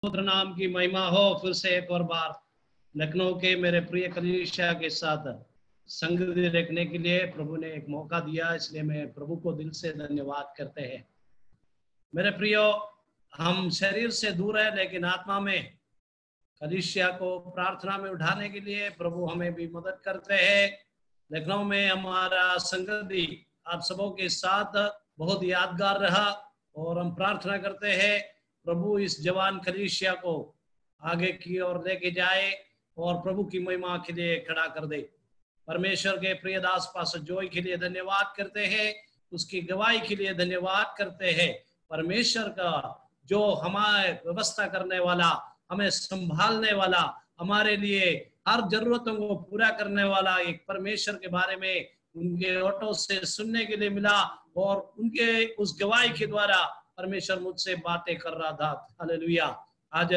पुत्र नाम की महिमा हो। फिर से एक और बार लखनऊ के मेरे प्रिय कलीसिया के साथ संगति रखने के लिए प्रभु ने एक मौका दिया, इसलिए मैं प्रभु को दिल से धन्यवाद करते हैं। मेरे प्रियो, हम शरीर से दूर है लेकिन आत्मा में कलीसिया को प्रार्थना में उठाने के लिए प्रभु हमें भी मदद करते हैं। लखनऊ में हमारा संगति आप सबों के साथ बहुत यादगार रहा और हम प्रार्थना करते हैं प्रभु इस जवान कलीसिया को आगे की ओर लेके जाए और प्रभु की महिमा के लिए खड़ा कर दे। परमेश्वर के प्रिय दास पास्टर जॉय के लिए धन्यवाद करते हैं, उसकी गवाही के लिए धन्यवाद करते हैं। परमेश्वर का जो हमारे व्यवस्था करने वाला, हमें संभालने वाला, हमारे लिए हर जरूरतों को पूरा करने वाला एक परमेश्वर के बारे में उनके ऑटो से सुनने के लिए मिला और उनके उस गवाही के द्वारा परमेश्वर मुझसे बातें कर रहा था। हालेलुया। आज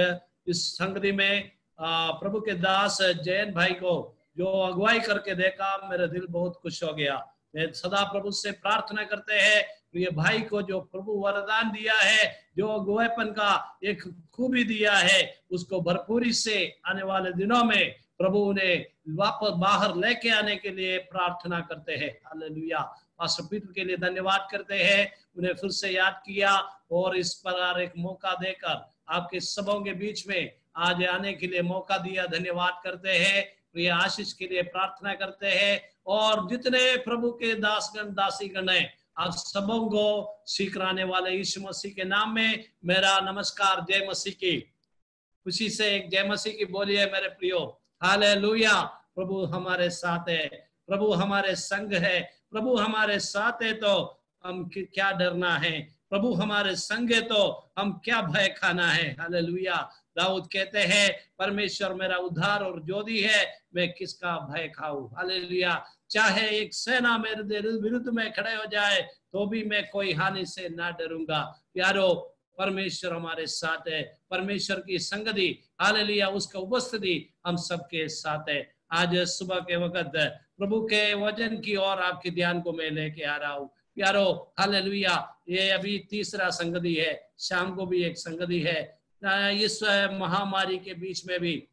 इस संगति में प्रभु के दास जयंत भाई को जो अगुवाई करके देखा, मेरा दिल बहुत खुश हो गया। मैं सदा प्रभु से प्रार्थना करते हैं ये भाई को जो प्रभु वरदान दिया है, जो अगुवाईपन का एक खूबी दिया है, उसको भरपूरी से आने वाले दिनों में प्रभु उन्हें वापस बाहर लेके आने के लिए प्रार्थना करते हैं। हालेलुया। पास्टर पीटर के लिए धन्यवाद करते हैं, उन्हें फिर से याद किया और इस प्रकार एक मौका देकर आपके सबों के बीच में आज आने के लिए मौका दिया। धन्यवाद करते हैं, प्रिय आशीष के लिए प्रार्थना करते हैं और जितने प्रभु के दासगण दासीगण हैं आप सबों को सीखराने वाले यीशु मसीह के नाम में मेरा नमस्कार। जय मसीह की। खुशी से एक जय मसीह की बोलिए मेरे प्रियो। हालेलुया। प्रभु हमारे साथ है, प्रभु हमारे संग है, प्रभु हमारे साथ है तो हम क्या डरना है, प्रभु हमारे संग है तो हम क्या भय खाना है। हालेलुया। दाऊद कहते हैं परमेश्वर मेरा उद्धार और ज्योति है, मैं किसका भय खाऊं। हालेलुया। चाहे एक सेना मेरे विरुद्ध में खड़े हो जाए तो भी मैं कोई हानि से ना डरूंगा। प्यारो, परमेश्वर हमारे साथ है, परमेश्वर की संगति, हालेलुया, उसका उपस्थिति हम सबके साथ है। आज सुबह के वक्त प्रभु के वचन की ओर आपके ध्यान को मैं लेके आ रहा हूँ। प्यारो, हालेलुया, ये अभी तीसरा संगति है, शाम को भी एक संगति है। इस महामारी के बीच में भी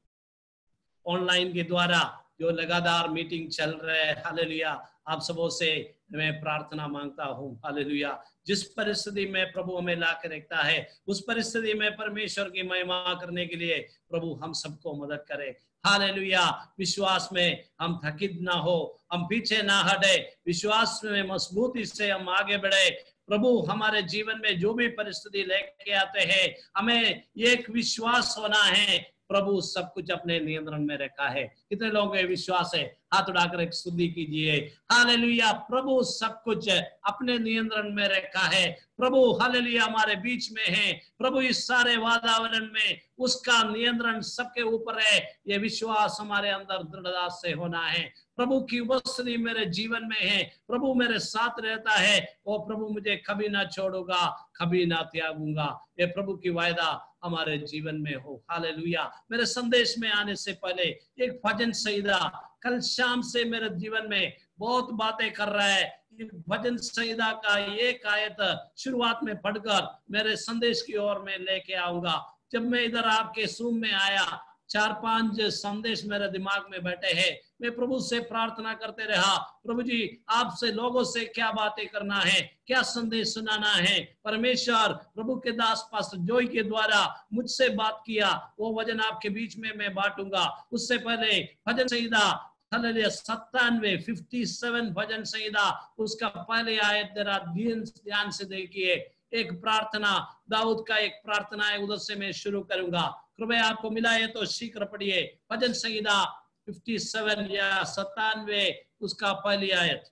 ऑनलाइन के द्वारा जो लगातार मीटिंग चल रहे हैं, हालेलुया, आप सबों से मैं प्रार्थना मांगता हूँ। हालेलुया। जिस परिस्थिति में प्रभु हमें ला के रखता है उस परिस्थिति में परमेश्वर की महिमा करने के लिए प्रभु हम सबको मदद करे। हालेलुया। विश्वास में हम थकित ना हो, हम पीछे ना हटे, विश्वास में मजबूती से हम आगे बढ़े। प्रभु हमारे जीवन में जो भी परिस्थिति लेके आते हैं, हमें एक विश्वास होना है प्रभु सब कुछ अपने नियंत्रण में रखा है। कितने लोगों को विश्वास है? हाथ उठाकर एक स्तुति कीजिए। हालेलुया। प्रभु सब कुछ अपने नियंत्रण में रखा है। प्रभु हालेलुया हमारे बीच में है। प्रभु इस सारे वातावरण में उसका नियंत्रण सबके ऊपर है। ये विश्वास हमारे अंदर दृढ़ता से होना है। प्रभु की उपस्थिति मेरे जीवन में है, प्रभु मेरे साथ रहता है और प्रभु मुझे कभी ना छोड़ूंगा, कभी ना त्यागूंगा। ये प्रभु की वायदा हमारे जीवन में हो। हालेलुया। मेरे संदेश में आने से पहले एक भजन संहिता कल शाम से मेरे जीवन में बहुत बातें कर रहा है। भजन संहिता का एक आयत शुरुआत में पढ़कर मेरे संदेश की ओर में लेके आऊंगा। जब मैं इधर आपके सूम में आया, 4-5 संदेश मेरे दिमाग में बैठे हैं। मैं प्रभु से प्रार्थना करते रहा, प्रभु जी आपसे लोगों से क्या बातें करना है, क्या संदेश सुनाना है। परमेश्वर प्रभु के दास पास्टर जॉय के द्वारा मुझसे बात किया, वो वचन आपके बीच में मैं बांटूंगा। उससे पहले भजन संहिता 57 भजन संहिता उसका पहले आयत जरा ध्यान से देखिए। एक प्रार्थना दाऊद का एक प्रार्थना है, उधर से मैं शुरू करूंगा। कृपया आपको मिला है तो शीघ्र पढ़िए। भजन संहिता 57 या 97 उसका पहली आयत।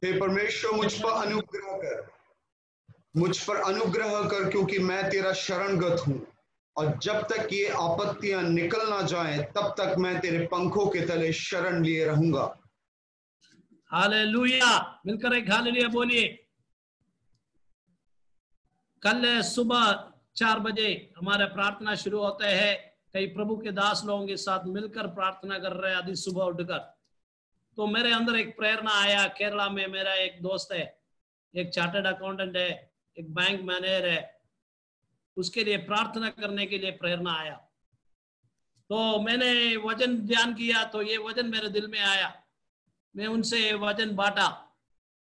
हे परमेश्वर मुझ पर अनुग्रह कर क्योंकि मैं तेरा शरणगत हूँ, और जब तक ये आपत्तियां निकल ना जाएं तब तक मैं तेरे पंखों के तले शरण लिए रहूंगा। हालेलुया। मिलकर एक हालेलुया बोलिए। कल सुबह 4 बजे हमारे प्रार्थना शुरू होते हैं। कई प्रभु के दास लोगों के साथ मिलकर प्रार्थना कर रहे हैं आदि सुबह उठकर। तो मेरे अंदर एक प्रेरणा आया। केरला में मेरा एक दोस्त है, एक चार्टर्ड अकाउंटेंट है, एक बैंक मैनेजर है, उसके लिए प्रार्थना करने के लिए प्रेरणा आया। तो मैंने वजन ध्यान किया तो ये वजन मेरे दिल में आया, मैं उनसे वजन बांटा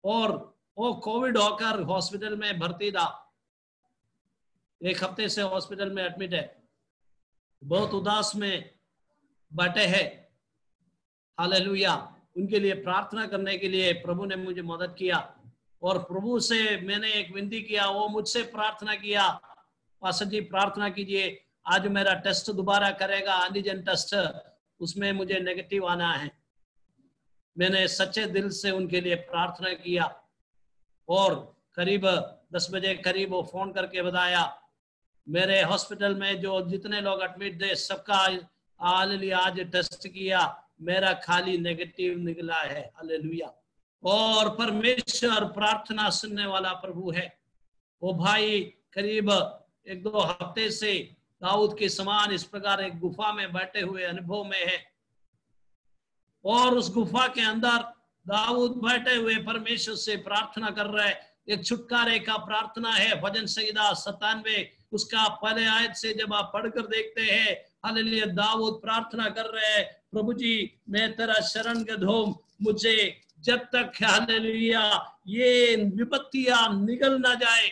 और वो कोविड होकर हॉस्पिटल में भर्ती था, 1 हफ्ते से हॉस्पिटल में एडमिट है, बहुत उदास में बैठे हैं। हालेलुया। उनके लिए प्रार्थना करने के लिए प्रभु ने मुझे मदद किया और प्रभु से मैंने एक विनती किया, वो मुझसे प्रार्थना किया, पास्टर जी प्रार्थना कीजिए, आज मेरा टेस्ट दोबारा करेगा, एंटीजन टेस्ट, उसमें मुझे नेगेटिव आना है। मैंने सच्चे दिल से उनके लिए प्रार्थना किया और करीब 10 बजे करीब वो फोन करके बताया, मेरे हॉस्पिटल में जो जितने लोग एडमिट थे सबका हालेलुया आज टेस्ट किया, मेरा खाली नेगेटिव निकला है। हालेलुया। और परमेश्वर प्रार्थना सुनने वाला प्रभु है। वो भाई करीब 1-2 हफ्ते से दाऊद के समान इस प्रकार एक गुफा में बैठे हुए अनुभव में है और उस गुफा के अंदर दाऊद बैठे हुए परमेश्वर से प्रार्थना कर रहा है। एक छुटकारे का प्रार्थना है, भजन संहिता 97 उसका पहले आयत से जब आप पढ़कर देखते हैं, हालेलुया, दाऊद प्रार्थना कर रहे हैं, प्रभु जी मैं तेरा शरणगत हूं, मुझे जब तक हालेलुया ये विपत्तियां निकल ना जाए,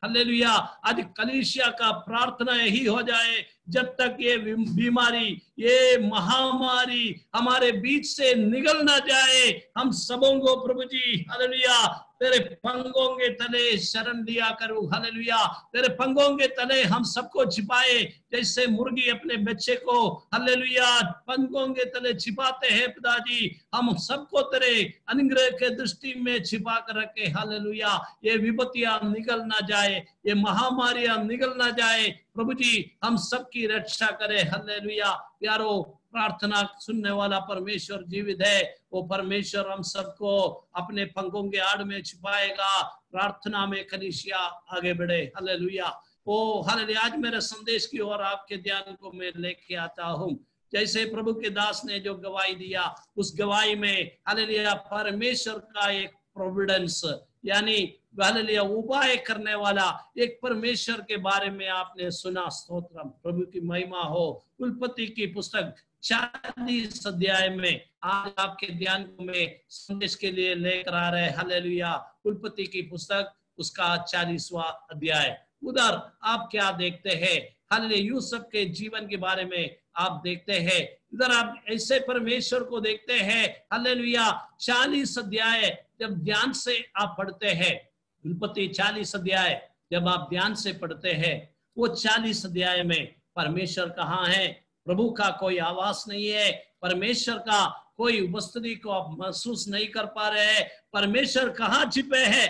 हालेलुया, आज कलीसिया का प्रार्थना यही हो जाए, जब तक ये बीमारी, ये महामारी हमारे बीच से निकल ना जाए, हम सबों को प्रभु जी हालेलुया तेरे पंगों के तले शरण दिया करूं। हालेलुया, तेरे पंगों के तले हम सबको छिपाए, जैसे मुर्गी अपने बच्चे को हालेलुया पंगों के तले छिपाते हैं, पिताजी हम सबको तेरे अनुग्रह के दृष्टि में छिपा कर रखे। हालेलुया, ये विपत्तियां निकल ना जाए, ये महामारियां निकल ना जाए, प्रभु जी हम सबकी रक्षा करे। हालेलुया। प्यारो, प्रार्थना सुनने वाला परमेश्वर जीवित है, वो परमेश्वर हम सबको अपने पंखों के आड़ में छिपाएगा, प्रार्थना में कलीसिया आगे बढ़े। हालेलुया। ओ हालेलुया। आज मेरे संदेश की ओर आपके ध्यान को मैं लेके आता हूँ। जैसे प्रभु के दास ने जो गवाही दिया, उस गवाही में हालेलुया परमेश्वर का एक प्रोविडेंस यानी हालेलुया उपाय करने वाला एक परमेश्वर के बारे में आपने सुना। स्तोत्रम, प्रभु की महिमा हो। उत्पत्ति की पुस्तक 40 अध्याय में आज आपके ध्यान को मैं संदेश के लिए लेकर आ रहे। हालेलुया। उत्पत्ति की पुस्तक उसका 40वां अध्याय, उधर आप क्या देखते हैं? हालेलुया, यूसुफ के जीवन के बारे में आप देखते हैं। इधर आप ऐसे परमेश्वर को देखते हैं। हालेलुया, 40 अध्याय जब ध्यान से आप पढ़ते हैं, उत्पत्ति 40 अध्याय जब आप ध्यान से पढ़ते हैं, वो 40 अध्याय में परमेश्वर कहाँ है? प्रभु का कोई आवाज नहीं है, परमेश्वर का कोई उपस्थिति को आप महसूस नहीं कर पा रहे हैं। परमेश्वर कहाँ छिपे हैं?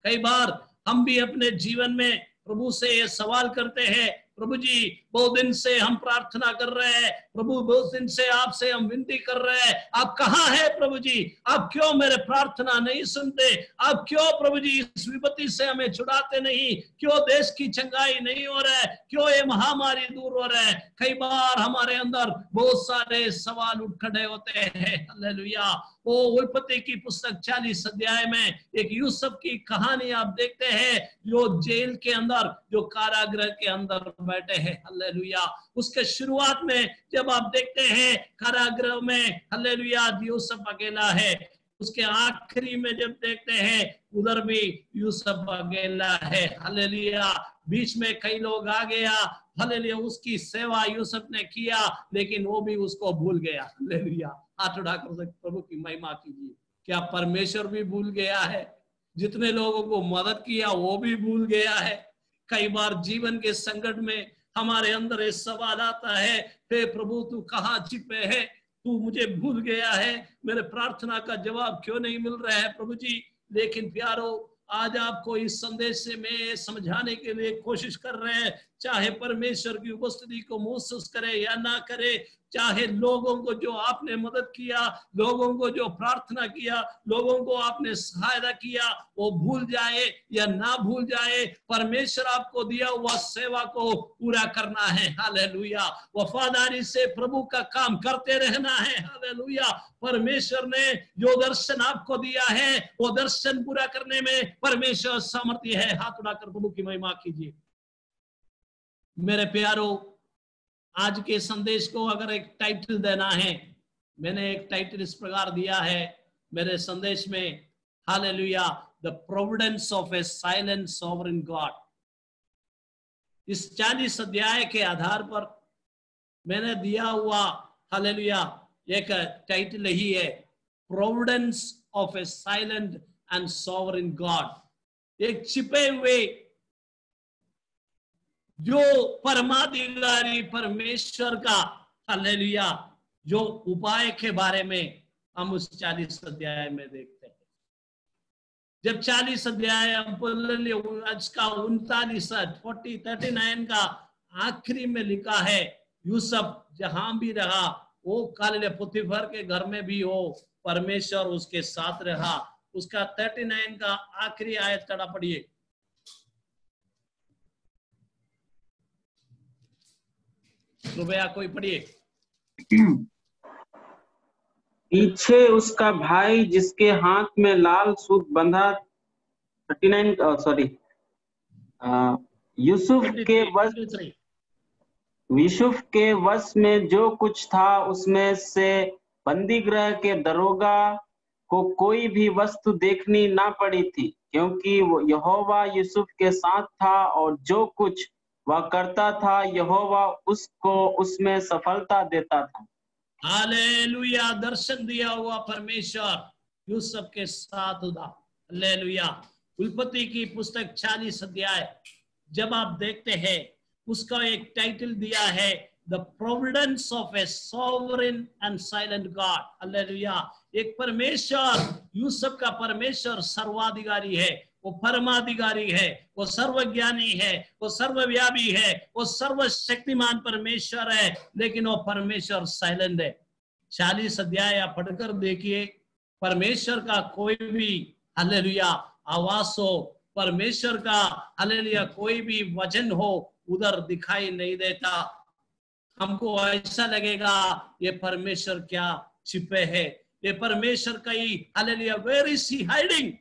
कई बार हम भी अपने जीवन में प्रभु से ये सवाल करते हैं, प्रभु जी बहुत दिन से हम प्रार्थना कर रहे हैं, प्रभु बहुत दिन से आपसे हम विनती कर रहे हैं, आप कहाँ हैं प्रभु जी? आप क्यों मेरे प्रार्थना नहीं सुनते? आप क्यों प्रभु जी इस विपत्ति से हमें छुड़ाते नहीं? क्यों देश की चंगाई नहीं हो रहा है? क्यों ये महामारी दूर हो रहा है? कई बार हमारे अंदर बहुत सारे सवाल उठ खड़े होते हैं। हालेलुया। वो उत्पत्ति की पुस्तक 40 अध्याय में एक यूसुफ की कहानी आप देखते हैं, जो जेल के अंदर, जो कारागृह के अंदर बैठे हैं। हालेलुया। उसके शुरुआत में जब आप देखते हैं कारागृह में, हालेलुया, यूसुफ अकेला है। उसके आखिरी में जब देखते हैं उधर भी यूसुफ अकेला है। हालेलुया। बीच में कई लोग आ गया, हालेलुया, उसकी सेवा यूसुफ ने किया, लेकिन वो भी उसको भूल गया। हालेलुया। हाथ उठाकर प्रभु की महिमा कीजिए। क्या परमेश्वर भी भूल गया है? जितने लोगों को मदद किया वो भी भूल गया है। कई बार जीवन के संकट में हमारे अंदर एक सवाल आता है, हे प्रभु तू कहाँ छिपे है? तू मुझे भूल गया है? मेरे प्रार्थना का जवाब क्यों नहीं मिल रहा है प्रभु जी? लेकिन प्यारो, आज आपको इस संदेश से मैं समझाने के लिए कोशिश कर रहे हैं, चाहे परमेश्वर की उपस्थिति को महसूस करे या ना करे, चाहे लोगों को जो आपने मदद किया, लोगों को जो प्रार्थना किया, लोगों को आपने सहायता किया, वो भूल जाए या ना भूल जाए, परमेश्वर आपको दिया हुआ सेवा को पूरा करना है। हालेलुया। वफादारी से प्रभु का काम करते रहना है। हालेलुया। परमेश्वर ने जो दर्शन आपको दिया है वो दर्शन पूरा करने में परमेश्वर सामर्थ्य है। हाथ उठाकर प्रभु की महिमा कीजिए। मेरे प्यारों, आज के संदेश को अगर एक टाइटल देना है, मैंने एक टाइटल इस प्रकार दिया है मेरे संदेश में, hallelujah, the Providence of A silent sovereign God. इस 40 अध्याय के आधार पर मैंने दिया हुआ, हालेलुया, एक टाइटल ही है, Providence of A silent and sovereign God. एक छिपे हुए जो परमाधिकारी परमेश्वर का, हालेलुया, जो उपाय के बारे में हम उस 40 अध्याय में देखते हैं। जब 40 अध्याय आज का 39 का आखिरी में लिखा है, यूसुफ जहां भी रहा, वो काले पुतीफर के घर में भी हो, परमेश्वर उसके साथ रहा। उसका 39 का आखिरी आयत कड़ा पढ़िए। कृपया कोई पढ़िए। पीछे उसका भाई जिसके हाथ में लाल सूत बंधा, 39 सॉरी, यूसुफ के वश में जो कुछ था उसमें से बंदीगृह के दरोगा को कोई भी वस्तु देखनी ना पड़ी थी, क्योंकि यहोवा यूसुफ के साथ था और जो कुछ वह करता था यहोवा उसको उसमें सफलता देता था। हालेलुया। दर्शन दिया हुआ परमेश्वर यूसुफ के साथ था। हालेलुया। उत्पत्ति की पुस्तक 40 अध्याय जब आप देखते हैं, उसका एक टाइटल दिया है, the Providence of A sovereign and silent God. Hallelujah. एक परमेश्वर, यूसुफ का परमेश्वर सर्वाधिकारी है, वो परमाधिकारी है, वो सर्वज्ञानी है, वो सर्वव्यापी है, वो सर्वशक्तिमान परमेश्वर है, लेकिन वो परमेश्वर साइलेंट है। 40 अध्याय आप पढ़कर देखिए, परमेश्वर का कोई भी, हालेलुया, आवाज हो, परमेश्वर का, हालेलुया, कोई भी वचन हो, उधर दिखाई नहीं देता। हमको ऐसा लगेगा ये परमेश्वर क्या छिपे है, ये परमेश्वर कहीं, hallelujah, where is he hiding.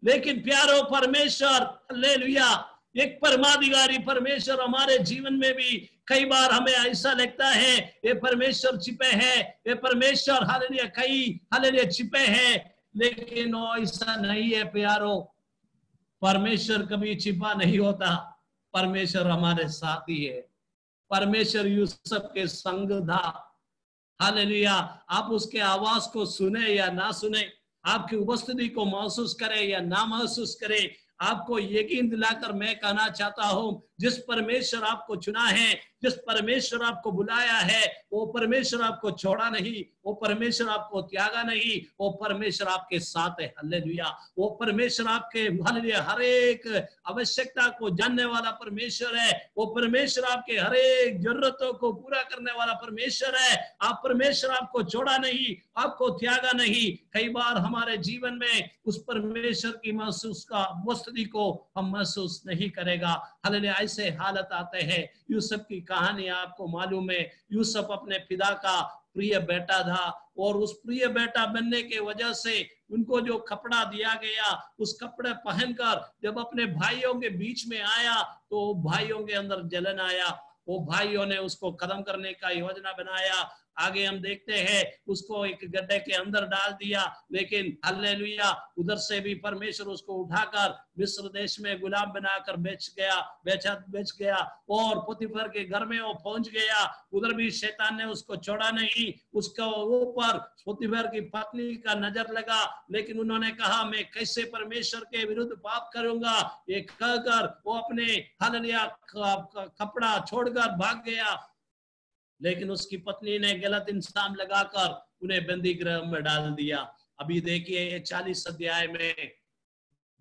लेकिन प्यारो परमेश्वर, हालेलुया, एक परमाधिकारी परमेश्वर हमारे जीवन में भी कई बार हमें ऐसा लगता है ये परमेश्वर छिपे है, ये परमेश्वर, हालेलुया, कहीं, हालेलुया, छिपे है, लेकिन वो ऐसा नहीं है प्यारो। परमेश्वर कभी छिपा नहीं होता, परमेश्वर हमारे साथ ही है। परमेश्वर यूसुफ के संग था। हालेलुया। आप उसके आवाज को सुने या ना सुने, आपकी उपस्थिति को महसूस करे या ना महसूस करे, आपको यकीन दिलाकर मैं कहना चाहता हूं, जिस परमेश्वर आपको चुना है, जिस परमेश्वर आपको बुलाया है, वो परमेश्वर आपको छोड़ा नहीं, वो परमेश्वर आपको त्यागा नहीं, वो परमेश्वर आपके साथ है। हालेलुया। वो परमेश्वर आपके, हालेलुया, हर एक आवश्यकता को जानने वाला परमेश्वर है। वो परमेश्वर आपके हर एक जरूरतों को पूरा करने वाला परमेश्वर है। आप परमेश्वर आपको छोड़ा नहीं, आपको त्यागा नहीं। कई बार हमारे जीवन में उस परमेश्वर की महसूस का उपस्थिति को हम महसूस नहीं करेगा। हालेलुया। ऐसे हालत आते हैं। यूसुफ की कहानी आपको मालूम है। यूसुफ अपने पिता का प्रिय बेटा था, और उस प्रिय बेटा बनने के वजह से उनको जो कपड़ा दिया गया, उस कपड़े पहनकर जब अपने भाइयों के बीच में आया तो भाइयों के अंदर जलन आया। वो भाइयों ने उसको खत्म करने का योजना बनाया। आगे हम देखते हैं, उसको एक गड्ढे के अंदर डाल दिया, लेकिन हालेलुया, उधर से भी परमेश्वर उसको उठाकर मिस्र देश में गुलाम बनाकर बेच गया, और पोतीफर के घर में वो पहुंच गया। उधर भी शैतान ने उसको छोड़ा नहीं। उसको ऊपर पोतीफर की पत्नी का नजर लगा, लेकिन उन्होंने कहा मैं कैसे परमेश्वर के विरुद्ध पाप करूंगा, ये कहकर वो अपने, हालेलुया, कपड़ा छोड़कर भाग गया। लेकिन उसकी पत्नी ने गलत इंसान लगाकर उन्हें बंदी गृह में डाल दिया। अभी देखिए ये 40 अध्याय में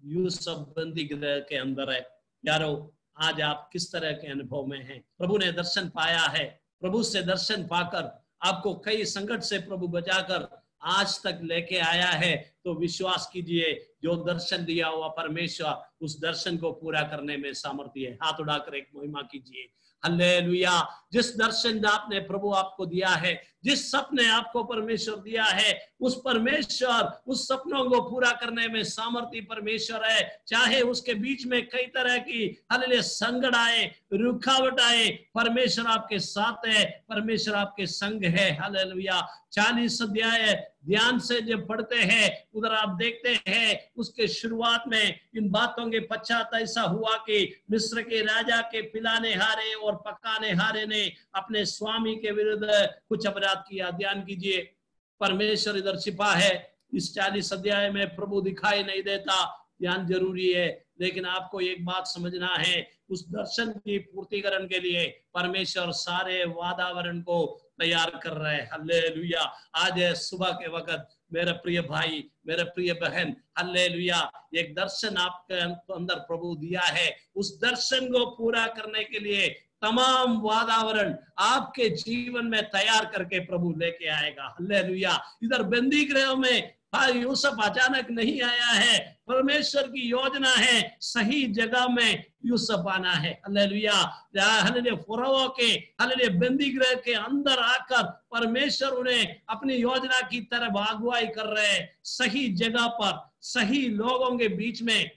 यूसुफ बंदी गृह के अंदर है। यारो, आज आप किस तरह के अनुभव में हैं? प्रभु ने दर्शन पाया है, प्रभु से दर्शन पाकर आपको कई संकट से प्रभु बचाकर आज तक लेके आया है, तो विश्वास कीजिए जो दर्शन दिया हुआ परमेश्वर उस दर्शन को पूरा करने में सामर्थ्य है। हाथ उठाकर एक महिमा कीजिए। हालेलुया। जिस दर्शन आपने प्रभु आपको दिया है, जिस सपने आपको परमेश्वर दिया है, उस परमेश्वर उस सपनों को पूरा करने में सामर्थ्य परमेश्वर है। चाहे उसके बीच में कई तरह की हालेलुया संकट आए, रुकावट आए, परमेश्वर आपके साथ है, परमेश्वर आपके संग है। हालेलुया। 40 अध्याय ध्यान से जब पढ़ते हैं उधर आप देखते हैं उसके शुरुआत में इन बातों के पश्चात ऐसा हुआ कि मिस्र के राजा के पिलाने हारे और पकाने हारे ने अपने स्वामी के विरुद्ध कुछ अपराध किया। ध्यान कीजिए, परमेश्वर इधर छिपा है। इस 40 अध्याय में प्रभु दिखाई नहीं देता, ध्यान जरूरी है, लेकिन आपको एक बात समझना है, उस दर्शन की पूर्तिकरण के लिए परमेश्वर सारे वातावरण को तैयार कर रहे हैं। हालेलुया। आज सुबह के वक्त मेरे प्रिय भाई, मेरे प्रिय बहन, हालेलुया, एक दर्शन आपके अंदर प्रभु दिया है। उस दर्शन को पूरा करने के लिए तमाम वातावरण आपके जीवन में तैयार करके प्रभु लेके आएगा। हालेलुया। इधर बंदी गृह में यूसुफ अचानक नहीं आया है, परमेश्वर की योजना है सही जगह में यूसुफ आना है। हालेलुया। हालेलुया। फरोह के हालेलुया बंदी गृह के अंदर आकर परमेश्वर उन्हें अपनी योजना की तरफ अगुवाई कर रहे हैं। सही जगह पर सही लोगों के बीच में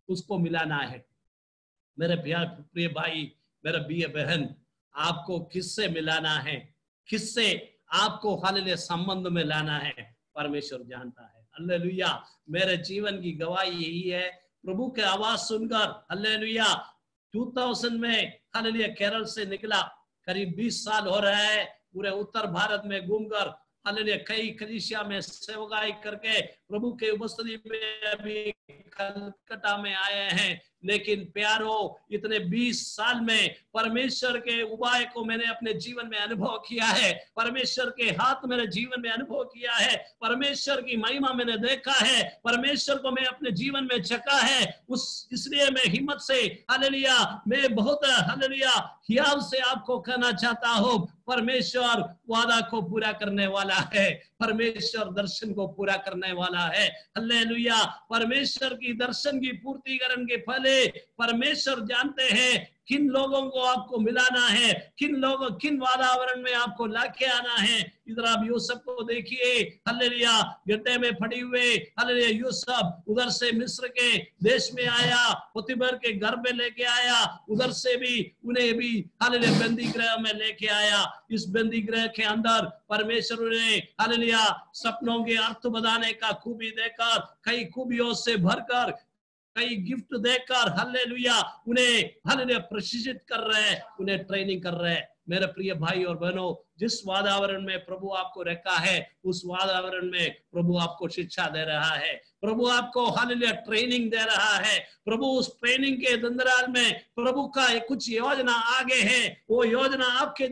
उसको मिलाना है। मेरे प्रिय भाई, मेरे प्रिय बहन, आपको किससे मिलाना है, किससे आपको हालेलुया संबंध में लाना है, परमेश्वर जानता है। हालेलुया। मेरे जीवन की गवाही यही है, प्रभु के आवाज सुनकर हालेलुया 2000 में हालेलुया केरल से निकला, करीब 20 साल हो रहा है, पूरे उत्तर भारत में घूमकर हालेलुया कई कलीसिया में सेवकाई करके प्रभु के उपस्थिति में अभी कलकत्ता में आए हैं। लेकिन प्यारो, इतने 20 साल में परमेश्वर के उपाय को मैंने अपने जीवन में अनुभव किया है, परमेश्वर के हाथ मेरे जीवन में अनुभव किया है, परमेश्वर की महिमा मैंने देखा है, परमेश्वर को मैं अपने जीवन में चखा है। इसलिए मैं हिम्मत से हालेलुया, मैं बहुत हालेलुया हियाव से आपको कहना चाहता हूँ, परमेश्वर वादा को पूरा करने वाला है, परमेश्वर दर्शन को पूरा करने वाला है। हालेलुया। परमेश्वर की दर्शन की पूर्तिकरण के पहले परमेश्वर जानते हैं किन लोगों को आपको मिलाना है, किन वातावरण में आपको लाके आना है। इधर आप यूसुफ को देखिए, हालेलुया, गड्ढे में पड़े हुए हालेलुया यूसुफ उधर से मिस्र के देश में आया, पोतीफर के घर में लेके आया, उधर से भी उन्हें भी हालेलुया बंदी गृह में लेके आया। इस बंदी गृह के अंदर परमेश्वर ने हालेलुया सपनों के अर्थ बताने का खूबी देकर, कई खूबियों से भरकर, कई गिफ्ट देकर हालेलुया उन्हें हालेलुया प्रशिक्षित कर रहे हैं, उन्हें ट्रेनिंग कर रहे हैं। मेरे प्रिय भाई और बहनों, जिस वातावरण में प्रभु आपको रखा है उस वातावरण में प्रभु आपको शिक्षा दे रहा है, प्रभु आपको हालेलुया ट्रेनिंग दे रहा है। प्रभु उस ट्रेनिंग के दंदराल में प्रभु का कुछ योजना आगे है, वो योजना आपके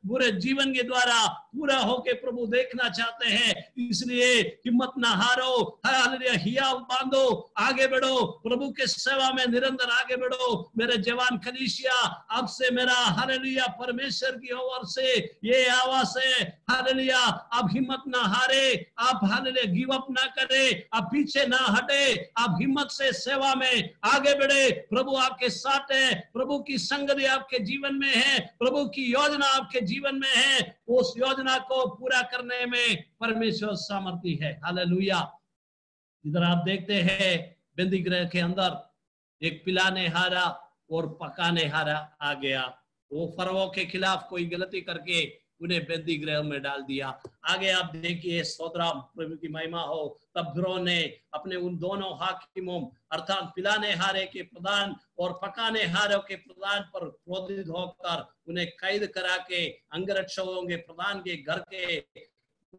पूरे जीवन के द्वारा पूरा होके प्रभु देखना चाहते हैं। इसलिए हिम्मत ना हारो, हालेलुया हियाव बांधो, आगे बढ़ो, प्रभु के सेवा में निरंतर आगे बढ़ो। मेरे जवान कलीसिया, आपसे मेरा हालेलुया परमेश्वर की ओर से ये आवाज है, हालेलुया आप हिम्मत ना हारे, आप हालेलुया गिव अप ना करे, आप पीछे ना हटे, आप हिम्मत से सेवा में आगे बढ़े। प्रभु आपके साथ है, प्रभु की संगति आपके जीवन में है, प्रभु की योजना आपके जीवन में है, उस योजना को पूरा करने में परमेश्वर सामर्थ्य है। हालेलुया। इधर आप देखते हैं बंदी गृह के अंदर एक पिलाने हारा और पकाने हारा आ गया। वो फरोह के खिलाफ कोई गलती करके उन्हें बंदी गृह में डाल दिया। आगे आप देखिए, स्तोत्रम, प्रभु की महिमा हो। तब फिरौन ने अपने उन दोनों हाकिमों अर्थात पिलाने हारे के प्रधान और पकाने हारों के प्रधान पर क्रोधित होकर उन्हें कैद करा के अंगरक्षकों के प्रधान के घर के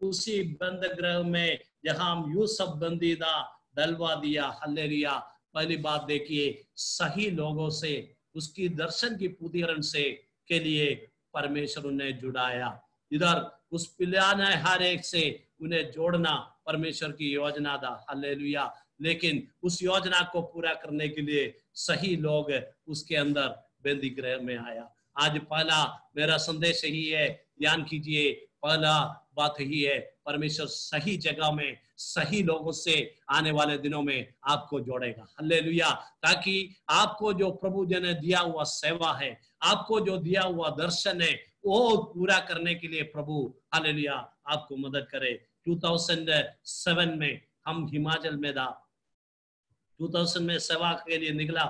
उसी बंद गृह में जहां यूसुफ बंदी था डलवा दिया। हालेलुया। पहली बात देखिए, सही लोगों से उसकी दर्शन की पूर्तिकरण से के लिए परमेश्वर उन्हें जुड़ाया। इधर उस पिलाने हारे से उन्हें जोड़ना परमेश्वर की योजना था। हालेलुया। लेकिन उस योजना को पूरा करने के लिए सही लोग उसके अंदर बंदी गृह में आया। आज पहला मेरा संदेश यही है, ध्यान कीजिए, पहला बात ही है, परमेश्वर सही जगह में सही लोगों से आने वाले दिनों में आपको जोड़ेगा। हालेलुया। ताकि आपको जो प्रभु जी ने दिया हुआ सेवा है, आपको जो दिया हुआ दर्शन है, वो पूरा करने के लिए प्रभु हालेलुया आपको मदद करे। 2007 में हम हिमाचल में था, 2000 में सेवा के लिए निकला,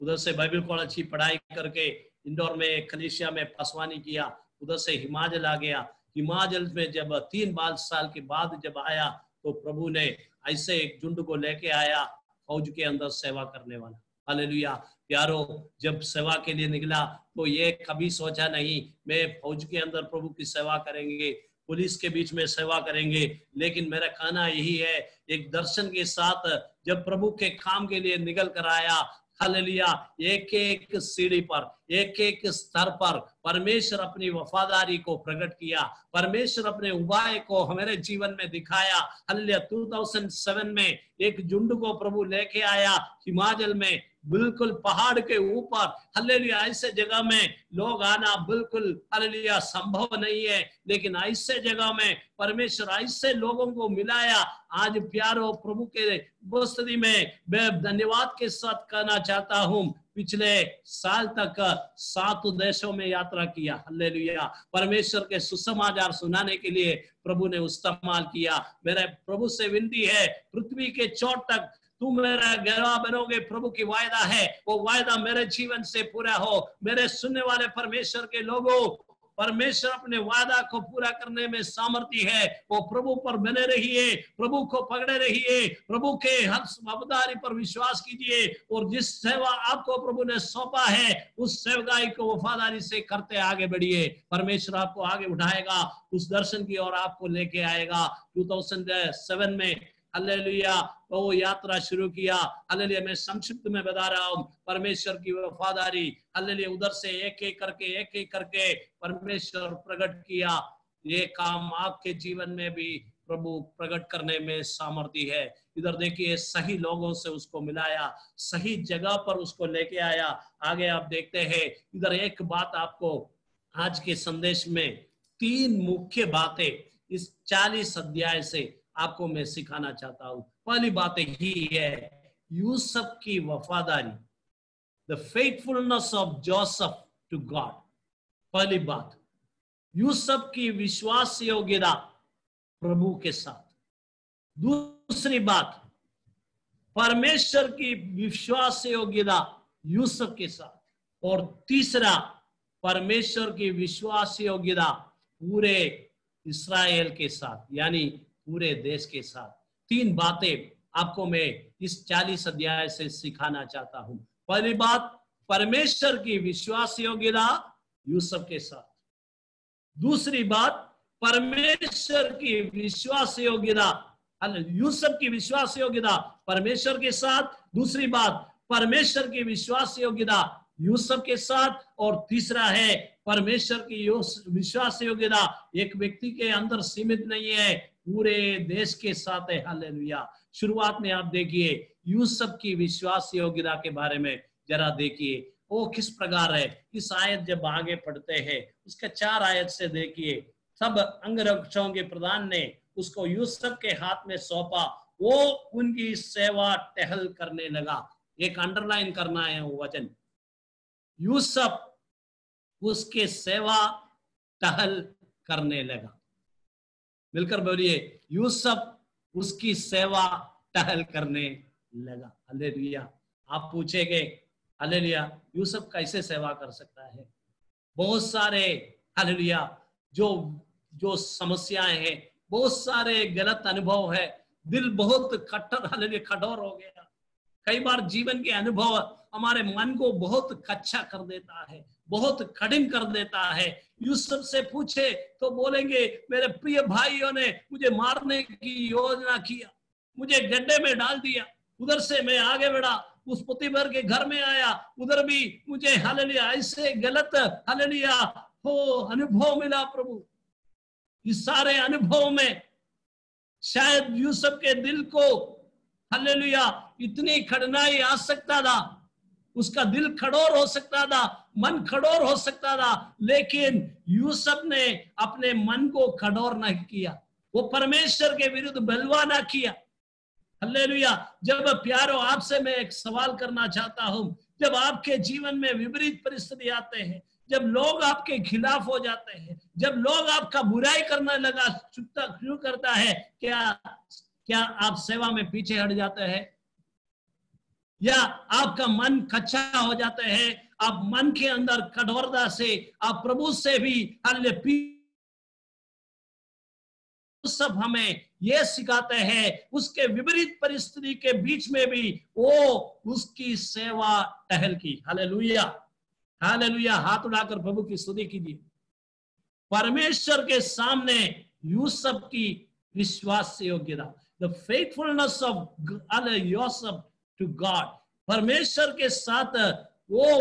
उधर से बाइबल कॉलेज की पढ़ाई करके इंदौर में कलीसिया में पासवानी किया, उधर से हिमाचल आ गया। हिमाचल में जब 3 साल के बाद जब आया तो प्रभु ने ऐसे एक झुंड को लेके आया, फौज के अंदर सेवा करने वाला। हालेलुया। प्यारो, जब सेवा के लिए निकला तो ये कभी सोचा नहीं मैं फौज के अंदर प्रभु की सेवा करेंगे, पुलिस के बीच में सेवा करेंगे, लेकिन मेरा कहना यही है, एक दर्शन के साथ जब प्रभु के काम के लिए निकल कर आया, हालेलुया, एक एक सीढ़ी पर, एक एक स्तर पर परमेश्वर अपनी वफादारी को प्रकट किया, परमेश्वर अपने उपाय को हमारे जीवन में दिखाया। हालेलुया। 2007 में एक झुंड को प्रभु लेके आया हिमाचल में, बिल्कुल पहाड़ के ऊपर। हालेलुया। ऐसे जगह में लोग आना बिल्कुल हालेलुया संभव नहीं है, लेकिन ऐसे जगह में परमेश्वर ऐसे लोगों को मिलाया। आज प्यारो, प्रभु के उपस्थिति में मैं धन्यवाद के साथ कहना चाहता हूं, पिछले साल तक 7 देशों में यात्रा किया। हालेलुया। परमेश्वर के सुसमाचार सुनाने के लिए प्रभु ने इस्तेमाल किया। मेरे प्रभु से विनती है, पृथ्वी के चोट तक तुम मेरा गवाह बनोगे। प्रभु की वायदा है, वो वायदा मेरे जीवन से पूरा हो। मेरे सुनने वाले परमेश्वर के लोगों, परमेश्वर अपने वादा को पूरा करने में सामर्थ्य है। वो प्रभु पर बने रहिए, प्रभु को पकड़े रहिए, प्रभु के हर वफादारी पर विश्वास कीजिए, और जिस सेवा आपको प्रभु ने सौंपा है उस सेवकाई को वफादारी से करते आगे बढ़िए। परमेश्वर आपको आगे उठाएगा, उस दर्शन की ओर आपको लेके आएगा। 2007 में हालेलुया वो यात्रा शुरू किया। हालेलुया। मैं संक्षिप्त में बता रहा हूँ, परमेश्वर की वफादारी, हालेलुया, उधर से एक एक करके परमेश्वर प्रकट किया। ये काम आपके जीवन में भी प्रभु प्रकट करने में सामर्थ्य है। इधर देखिए, सही लोगों से उसको मिलाया, सही जगह पर उसको लेके आया। आगे आप देखते हैं, इधर एक बात आपको आज के संदेश में 3 मुख्य बातें इस 40 अध्याय से आपको मैं सिखाना चाहता हूं। पहली बात ही है यूसुफ की वफादारी, the faithfulness of Joseph to God. पहली बात, यूसुफ की विश्वास योग्यता प्रभु के साथ। दूसरी बात, परमेश्वर की विश्वास योग्यता यूसुफ के साथ। और तीसरा, परमेश्वर की विश्वास योग्यता पूरे इस्राएल के साथ, यानी पूरे देश के साथ। 3 बातें आपको मैं इस 40 अध्याय से सिखाना चाहता हूं। पहली बात, परमेश्वर की विश्वास योग्यता यूसुफ के साथ। दूसरी बात, परमेश्वर की विश्वास योग्यता, यूसुफ की विश्वास योग्यता परमेश्वर के साथ। दूसरी बात, परमेश्वर की विश्वास योग्यता यूसुफ के साथ। और तीसरा है, परमेश्वर की विश्वास योग्यता एक व्यक्ति के अंदर सीमित नहीं है, पूरे देश के साथ है। हालेलुया। शुरुआत में आप देखिए यूसुफ की विश्वास योग्यता के बारे में जरा देखिए, वो किस प्रकार है। इस आयत जब आगे पढ़ते हैं, उसके 4 आयत से देखिए, सब अंगरक्षकों के प्रधान ने उसको यूसुफ के हाथ में सौंपा, वो उनकी सेवा टहल करने लगा। एक अंडरलाइन करना है वो वचन, यूसुफ उसके सेवा टहल करने लगा। मिलकर बोलिए, यूसुफ उसकी सेवा टहल करने लगा। हालेलुया। आप पूछेंगे, हालेलुया, यूसुफ कैसे सेवा कर सकता है? बहुत सारे हालेलुया जो समस्याएं हैं, बहुत सारे गलत अनुभव है, दिल बहुत कठोर हो गया। कई बार जीवन के अनुभव हमारे मन को बहुत कच्चा कर देता है, बहुत कठिन कर देता है। यूसुफ से पूछे तो बोलेंगे, मेरे प्रिय भाइयों ने मुझे मारने की योजना किया, मुझे गड्ढे में डाल दिया, उधर से मैं आगे बढ़ा, उस पुतीबर के घर में आया, उधर भी मुझे हालेलुया ऐसे गलत हालेलुया हो अनुभव मिला। प्रभु, इस सारे अनुभव में शायद यूसुफ के दिल को हालेलुया इतनी कठिनाई आ सकता था, उसका दिल खड़ोर हो सकता था, मन खड़ोर हो सकता था, लेकिन यूसुफ ने अपने मन को खड़ोर नहीं किया, वो परमेश्वर के विरुद्ध बलवा ना किया। हालेलुया। जब प्यारो आपसे मैं एक सवाल करना चाहता हूं, जब आपके जीवन में विपरीत परिस्थिति आते हैं, जब लोग आपके खिलाफ हो जाते हैं, जब लोग आपका बुराई करने लगा शुरू करता है, क्या आप सेवा में पीछे हट जाते हैं, या आपका मन कच्चा हो जाता है, आप मन के अंदर कठोरता से आप प्रभु से भी सब हमें यह सिखाते हैं, उसके विपरीत परिस्थिति के बीच में भी वो उसकी सेवा टहल की। Hallelujah, hallelujah. हाथ उठाकर प्रभु की स्तुति कीजिए। परमेश्वर के सामने यूसुफ की विश्वास योग्यता, the faithfulness of Yusuf to God, परमेश्वर के साथ वो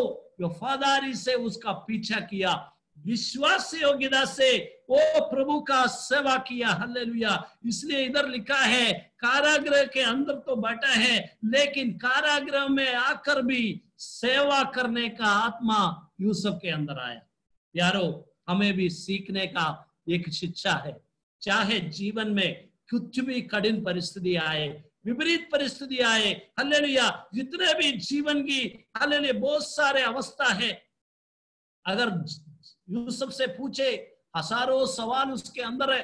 वफादारी से उसका पीछा किया, विश्वास योग्यता से वो प्रभु का सेवा किया। हालेलुया। इसलिए इधर लिखा है, कारागृह के अंदर तो बैठा है, लेकिन कारागृह में आकर भी सेवा करने का आत्मा यूसुफ के अंदर आया। यारो, हमें भी सीखने का एक शिक्षा है, चाहे जीवन में कुछ भी कठिन परिस्थिति आए, विपरीत परिस्थिति आए, हालेलुया, जितने भी जीवन की हालेलुया बहुत सारे अवस्था है, अगर यूसुफ से पूछे, हजारों सवाल उसके अंदर है।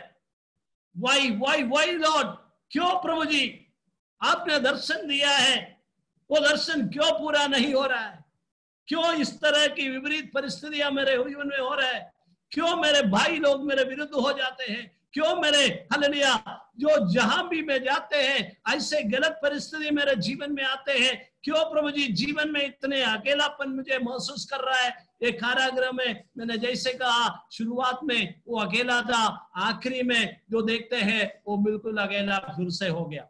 वाई लॉर्ड, क्यों प्रभु जी आपने दर्शन दिया है, वो दर्शन क्यों पूरा नहीं हो रहा है, क्यों इस तरह की विपरीत परिस्थितियां मेरे जीवन में हो रहा है, क्यों मेरे भाई लोग मेरे विरुद्ध हो जाते हैं, क्यों मेरे हालेलुया जो जहां भी मैं जाते हैं ऐसे गलत परिस्थिति मेरे जीवन में आते हैं, क्यों प्रभु जी जीवन में इतने अकेलापन मुझे महसूस कर रहा है। एक कारागृह में मैंने जैसे कहा, शुरुआत में वो अकेला था, आखिरी में जो देखते हैं वो बिल्कुल अकेला फिर से हो गया।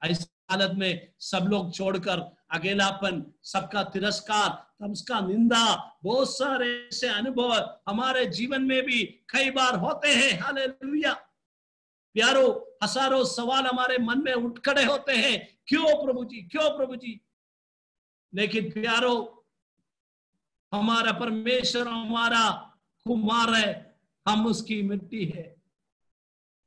ऐसी हालत में सब लोग छोड़कर अकेलापन, सबका तिरस्कार, सबका निंदा, बहुत सारे ऐसे अनुभव हमारे जीवन में भी कई बार होते हैं। हालेलुया प्यारो, हजारों सवाल हमारे मन में उठ खड़े होते हैं, क्यों प्रभु जी, क्यों प्रभु जी। लेकिन प्यारो, हमारा परमेश्वर हमारा कुमार है, हम उसकी मिट्टी है,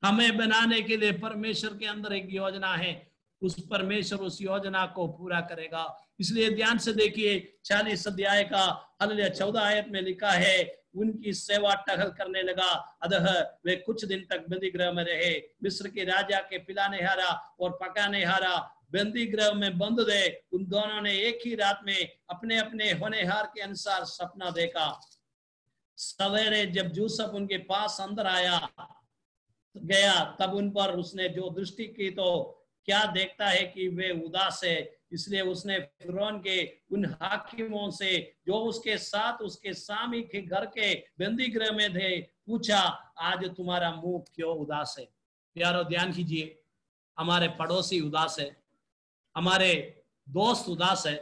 हमें बनाने के लिए परमेश्वर के अंदर एक योजना है, उस परमेश्वर उस योजना को पूरा करेगा। इसलिए ध्यान से देखिए 40 अध्याय का हालेलुया 14 आयत में लिखा है, उनकी सेवा टहल करने लगा, अतः वे कुछ दिन तक बंदी गृह में रहे, मिस्र के राजा के पिलाने हारा और पकाने हारा बंदी गृह में बंद दे। उन दोनों ने एक ही रात में अपने अपने होनेहार के अनुसार सपना देखा। सवेरे जब यूसुफ उनके पास अंदर गया, तब उन पर उसने जो दृष्टि की तो क्या देखता है कि वे उदास है। इसलिए उसने फिरौन के उन हाकिमों से जो उसके साथ उसके स्वामी के घर के बंदी गृह में थे, पूछा, आज तुम्हारा मुंह क्यों उदास है। प्यारो ध्यान कीजिए, हमारे पड़ोसी उदास है, हमारे दोस्त उदास है,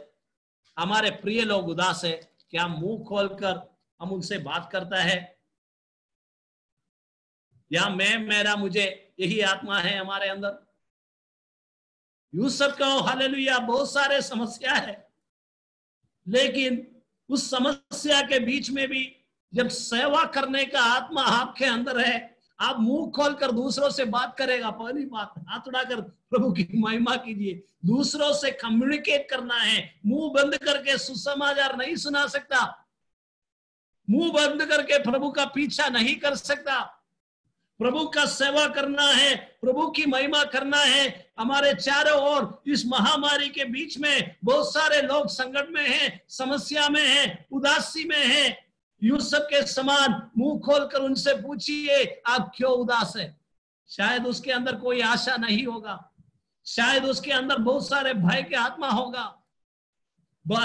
हमारे प्रिय लोग उदास है, क्या मुंह खोलकर हम उनसे बात करता है, या मेरा मुझे यही आत्मा है हमारे अंदर। यूसुफ का हालेलुया बहुत सारे समस्या है, लेकिन उस समस्या के बीच में भी जब सेवा करने का आत्मा आपके अंदर है, आप मुंह खोलकर दूसरों से बात करेगा। पहली बात, हाथ उठाकर प्रभु की महिमा कीजिए। दूसरों से कम्युनिकेट करना है, मुंह बंद करके सुसमाचार नहीं सुना सकता, मुंह बंद करके प्रभु का पीछा नहीं कर सकता। प्रभु का सेवा करना है, प्रभु की महिमा करना है। हमारे चारों ओर इस महामारी के बीच में बहुत सारे लोग संकट में हैं, समस्या में हैं, उदासी में हैं। यूसुफ के समान मुंह खोलकर उनसे पूछिए, आप क्यों उदास है। शायद उसके अंदर कोई आशा नहीं होगा, शायद उसके अंदर बहुत सारे भय के आत्मा होगा,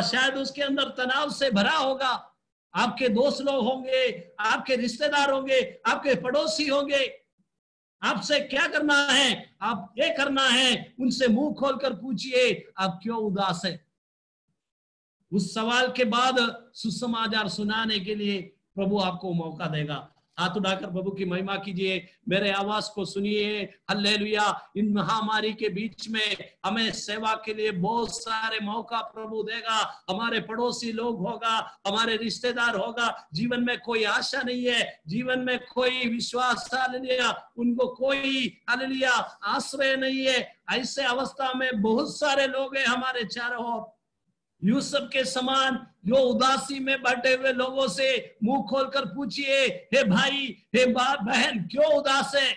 शायद उसके अंदर तनाव से भरा होगा। आपके दोस्त लोग होंगे, आपके रिश्तेदार होंगे, आपके पड़ोसी होंगे। आपसे क्या करना है, आप ये करना है, उनसे मुंह खोलकर पूछिए, आप क्यों उदास है। उस सवाल के बाद सुसमाचार सुनाने के लिए प्रभु आपको मौका देगा। हाथ उठाकर प्रभु की महिमा कीजिए, मेरे आवाज को सुनिए। हालेलुया। इन महामारी के बीच में हमें सेवा के लिए बहुत सारे मौका प्रभु देगा। हमारे पड़ोसी लोग होगा, हमारे रिश्तेदार होगा, जीवन में कोई आशा नहीं है, जीवन में कोई विश्वास, हालेलुया, उनको कोई हालेलुया आश्रय नहीं है। ऐसे अवस्था में बहुत सारे लोग हैं हमारे चारों ओर। यूसुफ के समान जो उदासी में बैठे हुए लोगों से मुंह खोलकर पूछिए, हे भाई, हे बहन, क्यों उदास है?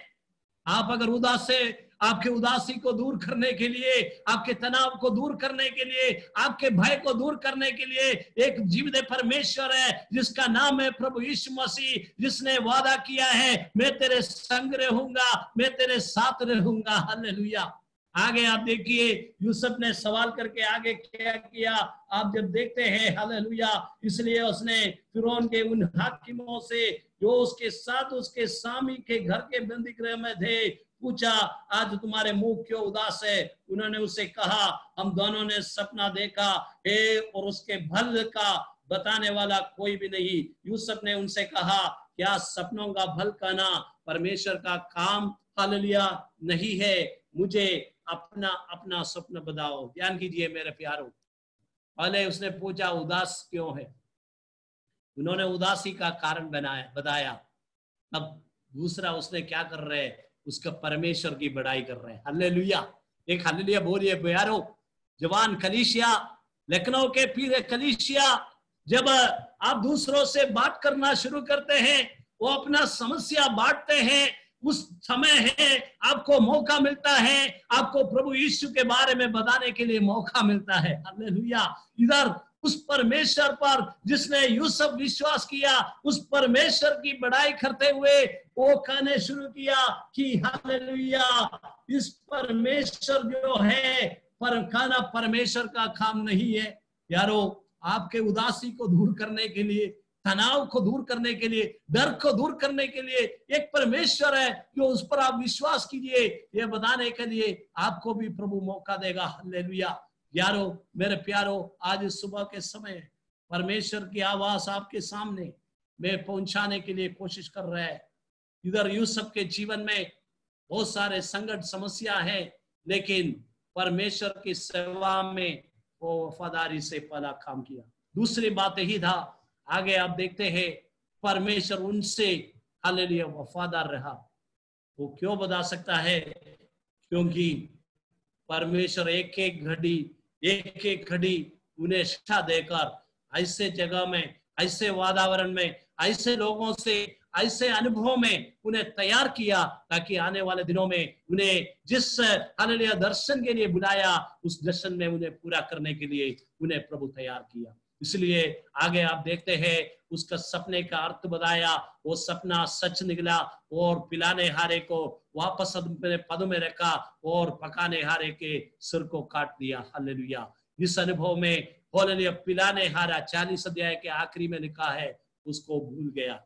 आप अगर उदास है, आपके उदासी को दूर करने के लिए, आपके तनाव को दूर करने के लिए, आपके भय को दूर करने के लिए एक जीवित परमेश्वर है जिसका नाम है प्रभु यीशु मसीह, जिसने वादा किया है, मैं तेरे संग रहूंगा, मैं तेरे साथ रहूंगा। हालेलुया। आगे आप देखिए, यूसुफ ने सवाल करके आगे क्या किया आप जब देखते हैं। हालेलुया। इसलिए उसने फिरौन के उन हाकिमों से जो उसके साथ उसके स्वामी के घर के बंदी गृह में थे पूछा, आज तुम्हारे मुंह क्यों उदास है? उन्होंने उसे कहा, हम दोनों ने सपना देखा है और उसके भल का बताने वाला कोई भी नहीं। यूसुफ ने उनसे कहा, क्या सपनों का भल कहना परमेश्वर का काम हालेलुया नहीं है? मुझे अपना अपना स्वप्न बताओ। ध्यान कीजिए मेरे प्यारों, पहले उसने पूछा उदास क्यों है, उन्होंने उदासी का कारण बताया। अब दूसरा उसने क्या कर रहे हैं, उसका परमेश्वर की बड़ाई कर रहे हैं। हालेलुया। एक हालेलुया बोलिए प्यारों। जवान कलीसिया, लखनऊ के पीर कलीसिया, जब आप दूसरों से बात करना शुरू करते हैं, वो अपना समस्या बांटते हैं, उस समय है आपको मौका मिलता है, आपको प्रभु यीशु के बारे में बताने के लिए मौका मिलता है। हालेलुया। इधर उस परमेश्वर पर जिसने यूसुफ विश्वास किया, उस परमेश्वर की बड़ाई करते हुए वो कहने शुरू किया कि हालेलुया, इस परमेश्वर जो है पर कहना परमेश्वर का काम नहीं है। यारो, आपके उदासी को दूर करने के लिए, तनाव को दूर करने के लिए, डर को दूर करने के लिए एक परमेश्वर है जो उस पर आप विश्वास कीजिए, ये बताने के लिए आपको भी प्रभु मौका देगा। हालेलुया। यारो, मेरे प्यारो, आज सुबह के समय परमेश्वर की आवाज आपके सामने में पहुंचाने के लिए कोशिश कर रहा है। इधर यूसुफ के जीवन में बहुत सारे संकट समस्या है, लेकिन परमेश्वर की सेवा में वो वफादारी से पहला काम किया। दूसरी बात यही था, आगे आप देखते हैं परमेश्वर उनसे हालेलुया वफादार रहा। वो क्यों बता सकता है? क्योंकि परमेश्वर एक एक घड़ी उन्हें शिक्षा देकर ऐसे जगह में, ऐसे वातावरण में, ऐसे लोगों से, ऐसे अनुभवों में उन्हें तैयार किया ताकि आने वाले दिनों में उन्हें जिस हालेलुया दर्शन के लिए बुलाया, उस दर्शन में उन्हें पूरा करने के लिए उन्हें प्रभु तैयार किया। इसलिए आगे आप देखते हैं उसका सपने का अर्थ बताया, वो सपना सच निकला और पिलाने हारे को वापस अपने पद में रखा और पकाने हारे के सिर को काट दिया। हालेलुया। इस अनुभव में हालेलुया पिलाने हारा 40 अध्याय के आखिरी में लिखा है, उसको भूल गया,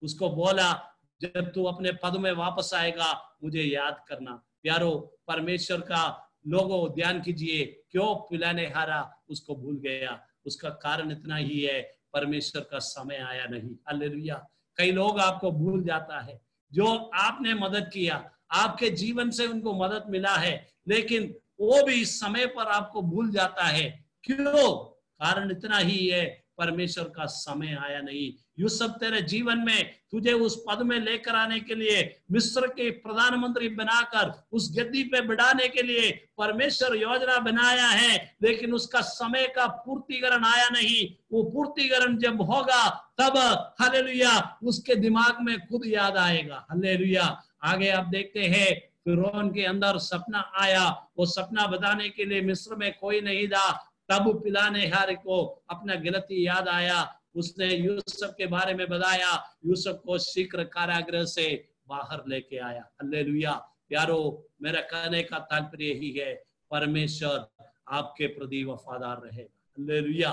उसको बोला जब तू अपने पद में वापस आएगा मुझे याद करना। प्यारो, परमेश्वर का लोगों ध्यान कीजिए, क्यों पिलाने हारा उसको भूल गया? उसका कारण इतना ही है, परमेश्वर का समय आया नहीं। हालेलुया। कई लोग आपको भूल जाता है, जो आपने मदद किया, आपके जीवन से उनको मदद मिला है, लेकिन वो भी इस समय पर आपको भूल जाता है। क्यों? कारण इतना ही है, परमेश्वर का समय आया नहीं। यूसुफ तेरे जीवन में तुझे उस पद में लेकर आने के लिए, मिस्र के प्रधानमंत्री बनाकर उस गद्दी पे बिठाने के लिए परमेश्वर योजना बनाया है, लेकिन उसका समय का पूर्तिकरण आया नहीं। वो पूर्तिकरण जब होगा तब हालेलुया उसके दिमाग में खुद याद आएगा। हालेलुया। आगे आप देखते हैं फिरौन के अंदर सपना आया, वो सपना बताने के लिए मिस्र में कोई नहीं था। तब पिलाने हारे को अपना गलती याद आया, उसने यूसुफ के बारे में बताया, यूसुफ को शीघ्र कारागृह से बाहर लेके आया। हालेलुया। यारो, मेरा कहने का तात्पर्य यही है, परमेश्वर आपके प्रति वफादार रहेगा। हालेलुया।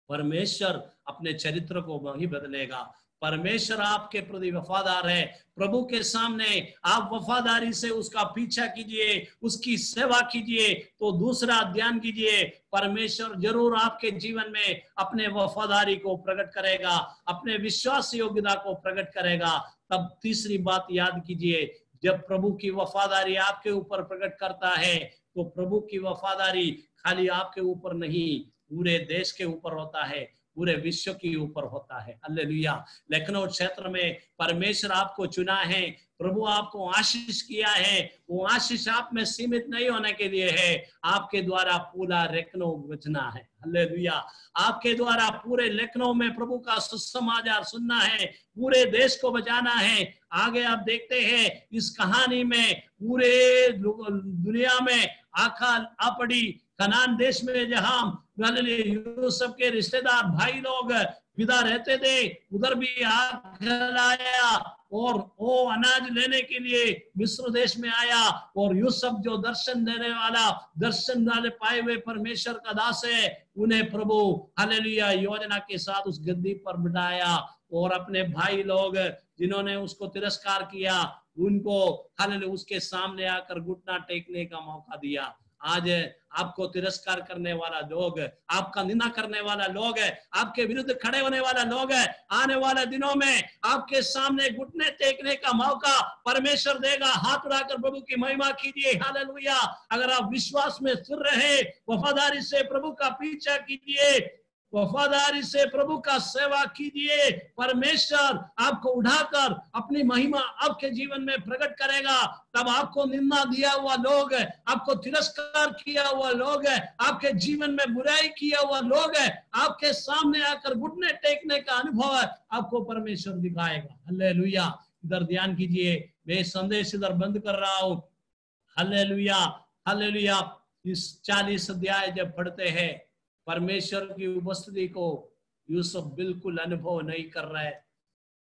परमेश्वर अपने चरित्र को वही बदलेगा, परमेश्वर आपके प्रति वफादार है। प्रभु के सामने आप वफादारी से उसका पीछा कीजिए, उसकी सेवा कीजिए, तो दूसरा ध्यान कीजिए, परमेश्वर जरूर आपके जीवन में अपने वफादारी को प्रकट करेगा, अपने विश्वास योग्यता को प्रकट करेगा। तब तीसरी बात याद कीजिए, जब प्रभु की वफादारी आपके ऊपर प्रकट करता है तो प्रभु की वफादारी खाली आपके ऊपर नहीं, पूरे देश के ऊपर होता है, पूरे विश्व के ऊपर होता है। हालेलुया। लखनऊ क्षेत्र में परमेश्वर आपको चुना है, प्रभु आपको आशीष किया है। वो आशीष आप में सीमित नहीं होने के लिए है, आपके द्वारा पूरा लखनऊ बचना है। हालेलुया। आपके द्वारा पूरे लखनऊ में प्रभु का सुसमाचार सुनना है, पूरे देश को बचाना है। आगे आप देखते हैं इस कहानी में पूरे दुनिया में आकाल आ पड़ी, कनान देश में जहां यूसुफ के रिश्तेदार भाई लोग विदा रहते थे, उधर भी आग आया और वो अनाज लेने के लिए मिस्र देश में आया। और यूसुफ जो दर्शन देने वाला, दर्शन वाले पाए हुए परमेश्वर का दास है, उन्हें प्रभु हालेलुया योजना के साथ उस गद्दी पर बिठाया और अपने भाई लोग जिन्होंने उसको तिरस्कार किया, उनको हालेलुया उसके सामने आकर घुटना टेकने का मौका दिया। आज आपको तिरस्कार करने वाला लोग, आपका निंदा करने वाला लोग, आपके विरुद्ध खड़े होने वाला लोग, आने वाले दिनों में आपके सामने घुटने टेकने का मौका परमेश्वर देगा। हाथ उठाकर प्रभु की महिमा कीजिए। हालेलुया। अगर आप विश्वास में स्थिर रहे, वफादारी से प्रभु का पीछा कीजिए, वफादारी से प्रभु का सेवा कीजिए, परमेश्वर आपको उठाकर अपनी महिमा आपके जीवन में प्रकट करेगा। तब आपको निंदा दिया हुआ लोग, आपको तिरस्कार किया हुआ लोग, आपके जीवन में बुराई किया हुआ लोग आपके सामने आकर घुटने टेकने का अनुभव आपको परमेश्वर दिखाएगा। हालेलुया। इधर ध्यान कीजिए, मैं संदेश इधर बंद कर रहा हूं। हालेलुया। हालेलुया। इस 40 अध्याय जब पढ़ते हैं, परमेश्वर की उपस्थिति को यूसुफ बिल्कुल अनुभव नहीं कर रहा है।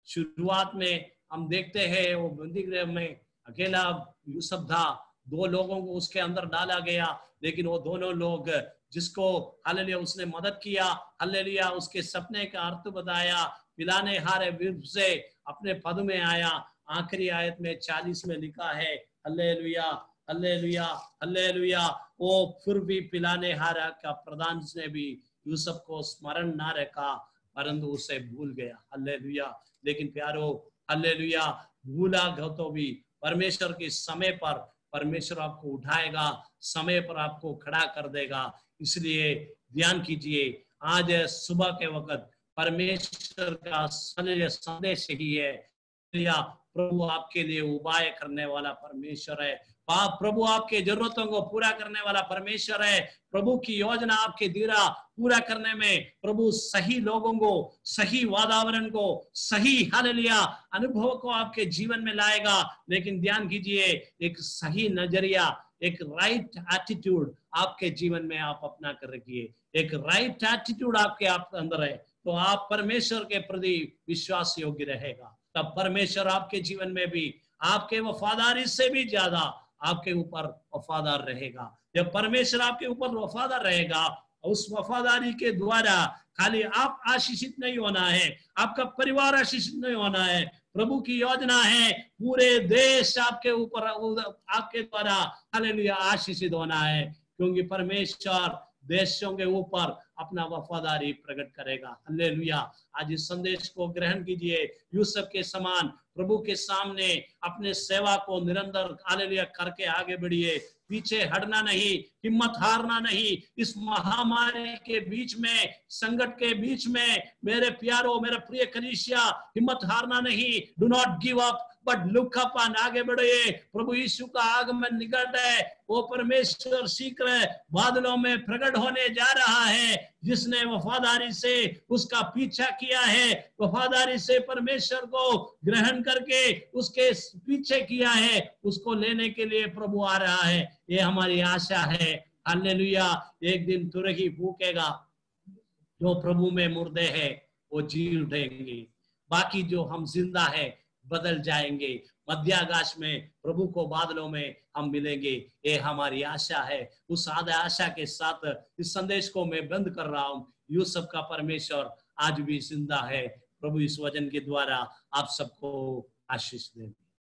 शुरुआत में हम देखते हैं वो बंदी गृह में अकेला यूसुफ था, 2 लोगों को उसके अंदर डाला गया, लेकिन वो दोनों लोग जिसको हालेलुया उसने मदद किया, हालेलुया उसके सपने का अर्थ बताया, पिलाने हारे विरुद्ध से अपने पद में आया। आखिरी आयत में 40 में लिखा है हालेलुया, हालेलुया, हालेलुया। वो फिर भी पिलाने हारा का प्रधान ने भी यूसुफ को स्मरण ना रखा, परंतु उसे भूल गया। हालेलुया। लेकिन प्यारो हालेलुया, भूला तो भी परमेश्वर के समय पर परमेश्वर आपको उठाएगा, समय पर आपको खड़ा कर देगा। इसलिए ध्यान कीजिए, आज सुबह के वक्त परमेश्वर का संदेश ही है, प्रभु आपके लिए उपाय करने वाला परमेश्वर है। प्रभु आपके जरूरतों को पूरा करने वाला परमेश्वर है। प्रभु की योजना आपके दीरा पूरा करने में प्रभु सही लोगों को, सही वातावरण को, सही हालेलुया अनुभव को आपके जीवन में लाएगा। लेकिन ध्यान कीजिए, एक सही नजरिया, एक राइट एटीट्यूड आपके जीवन में आप अपना कर रखिए। एक राइट एटीट्यूड आपके अंदर है तो आप परमेश्वर के प्रति विश्वास योग्य रहेगा। तब परमेश्वर आपके जीवन में भी आपके वफादारी से भी ज्यादा आपके ऊपर वफादार रहेगा। जब परमेश्वर आपके ऊपर वफादार रहेगा, उस वफादारी के द्वारा खाली आप आशीषित नहीं होना है, आपका परिवार आशीषित नहीं होना है। प्रभु की योजना है पूरे देश आपके ऊपर, आपके द्वारा हालेलुया आशीषित होना है, क्योंकि परमेश्वर देशों के ऊपर अपना वफादारी प्रकट करेगा। हालेलुया। आज इस संदेश को ग्रहण कीजिए, यूसुफ के समान प्रभु के सामने अपने सेवा को निरंतर हालेलुया करके आगे बढ़िए, पीछे हटना नहीं, हिम्मत हारना नहीं। इस महामारी के बीच में, संकट के बीच में मेरे प्यारो, मेरे प्रिय कलीसिया, हिम्मत हारना नहीं। Do not give up but look up, आगे बढ़िए। प्रभु यीशु का आगमन निकट है, वो परमेश्वर शीघ्र बादलों में प्रकट होने जा रहा है। जिसने वफादारी से उसका पीछा किया है, वफादारी से परमेश्वर को ग्रहण करके उसके पीछे किया है, उसको लेने के लिए प्रभु आ रहा है। ये हमारी आशा है। हालेलुया। एक दिन तुरही फूकेगा, जो प्रभु में मुर्दे हैं वो जी उठेंगे, बाकी जो हम जिंदा है बदल जाएंगे। मध्याकाश में प्रभु को बादलों में हम मिलेंगे, ये हमारी आशा है। उस आशा के साथ इस संदेश को मैं बंद कर रहा हूं। यूसुफ का परमेश्वर आज भी जिंदा है, प्रभु इस वचन के द्वारा आप सबको आशीष दे।